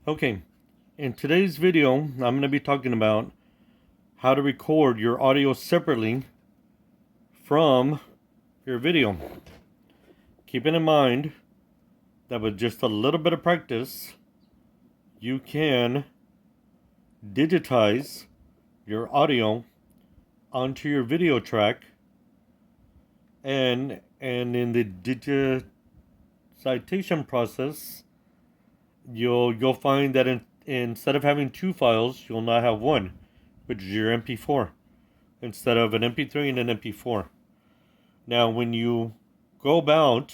Okay, in today's video, I'm going to be talking about how to record your audio separately from your video. Keeping in mind that with just a little bit of practice, you can digitize your audio onto your video track, and in the digitization process, you'll find that instead of having two files, you'll now have one, which is your mp4, instead of an mp3 and an mp4. Now, when you go about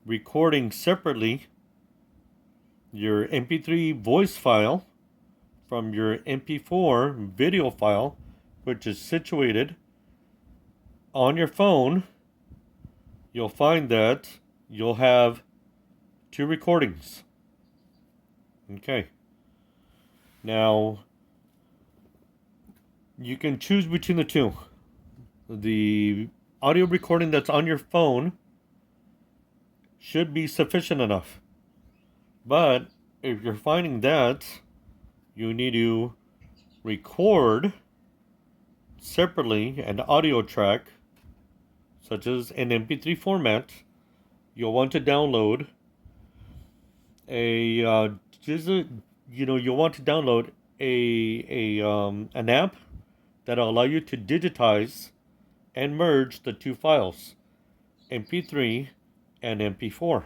recording separately your mp3 voice file from your mp4 video file, which is situated on your phone, you'll find that you'll have two recordings. Okay. Now, you can choose between the two. The audio recording that's on your phone should be sufficient enough. But if you're finding that you need to record separately an audio track, such as an mp3 format, you'll want to download you'll want to download an app that'll allow you to digitize and merge the two files, mp3 and mp4.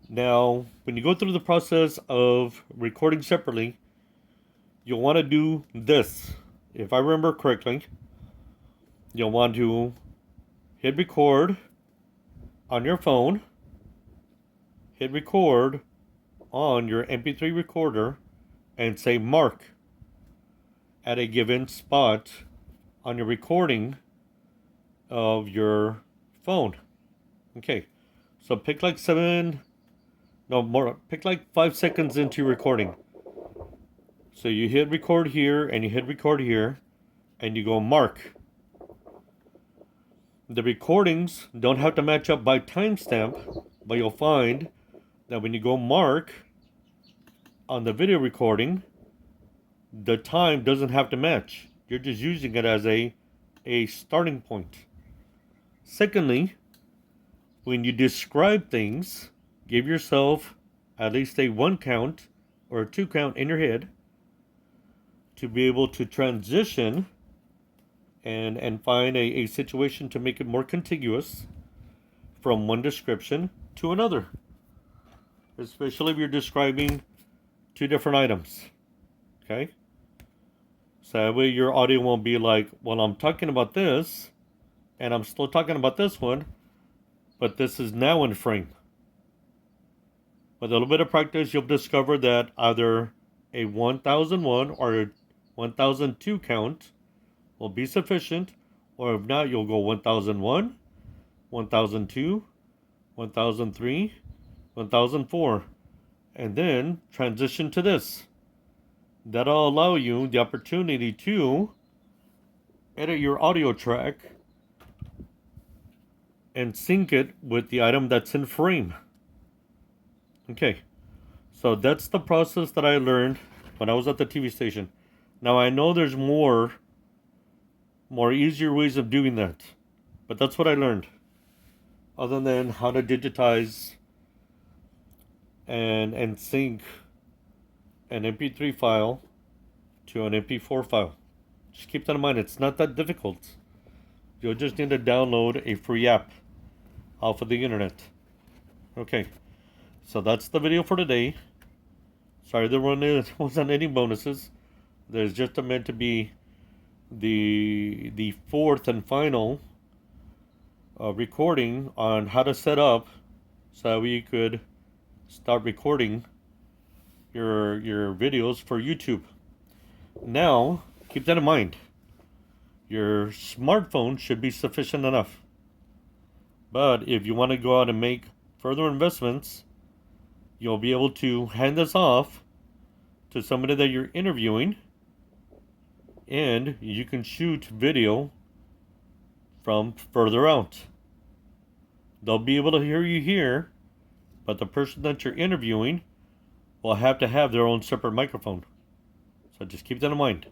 Now, when you go through the process of recording separately, you'll want to do this. If I remember correctly, you'll want to hit record on your phone, hit record on your mp3 recorder, and say mark at a given spot on your recording of your phone. Okay, so pick like 5 seconds into your recording. So you hit record here and you hit record here and you go mark. The recordings don't have to match up by timestamp, but you'll find that when you go mark on the video recording, the time doesn't have to match. You're just using it as a starting point. Secondly, when you describe things, give yourself at least a 1 count or a 2 count in your head to be able to transition and find a situation to make it more contiguous from one description to another, especially if you're describing two different items. Okay? So that way your audio won't be like, well, I'm talking about this, and I'm still talking about this one, but this is now in frame. With a little bit of practice, you'll discover that either a 1001 or a 1002 count will be sufficient, or if not, you'll go 1001, 1002, 1003, 1004, and then transition to this. That'll allow you the opportunity to edit your audio track and sync it with the item that's in frame. Okay, so that's the process that I learned when I was at the TV station. Now I know there's more easier ways of doing that, but that's what I learned. Other than how to digitize and sync an mp3 file to an mp4 file. Just keep that in mind. It's not that difficult. You'll just need to download a free app off of the internet. Okay, so that's the video for today. Sorry there wasn't any bonuses. There's just meant to be the fourth and final recording on how to set up so that we could start recording your videos for YouTube. Now, keep that in mind. Your smartphone should be sufficient enough. But if you want to go out and make further investments, you'll be able to hand this off to somebody that you're interviewing, and you can shoot video from further out. They'll be able to hear you here, but the person that you're interviewing will have to have their own separate microphone. So just keep that in mind.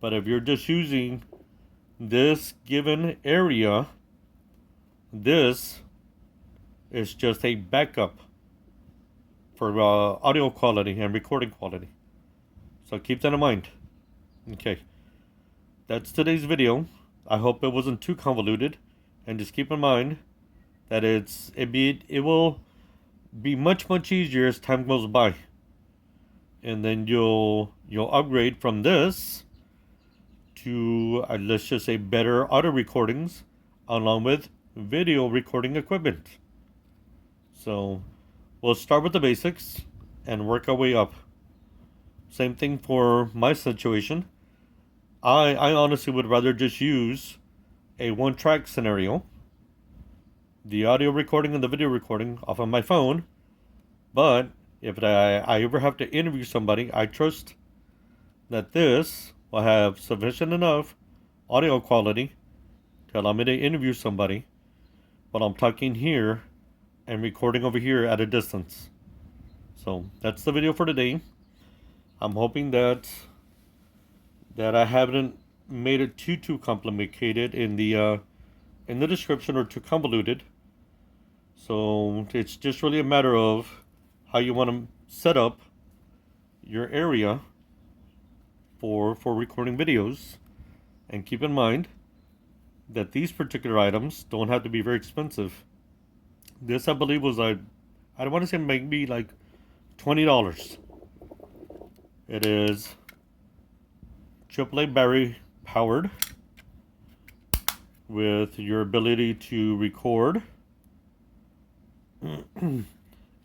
But if you're just using this given area, this is just a backup for audio quality and recording quality. So keep that in mind. Okay. That's today's video. I hope it wasn't too convoluted. And just keep in mind that it will be much easier as time goes by. And then you'll upgrade from this to let's just say better audio recordings along with video recording equipment. So we'll start with the basics and work our way up. Same thing for my situation. I honestly would rather just use a one-track scenario, the audio recording and the video recording off of my phone. But if I ever have to interview somebody, I trust that this will have sufficient enough audio quality to allow me to interview somebody while I'm talking here and recording over here at a distance. So that's the video for today. I'm hoping that I haven't made it too complicated in the description or too convoluted. So it's just really a matter of how you want to set up your area for recording videos. And keep in mind that these particular items don't have to be very expensive. This, I believe, was I don't want to say maybe like $20. It is AAA battery powered with your ability to record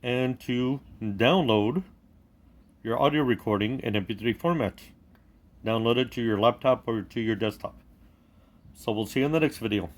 and to download your audio recording in mp3 format. Download it to your laptop or to your desktop. So we'll see you in the next video.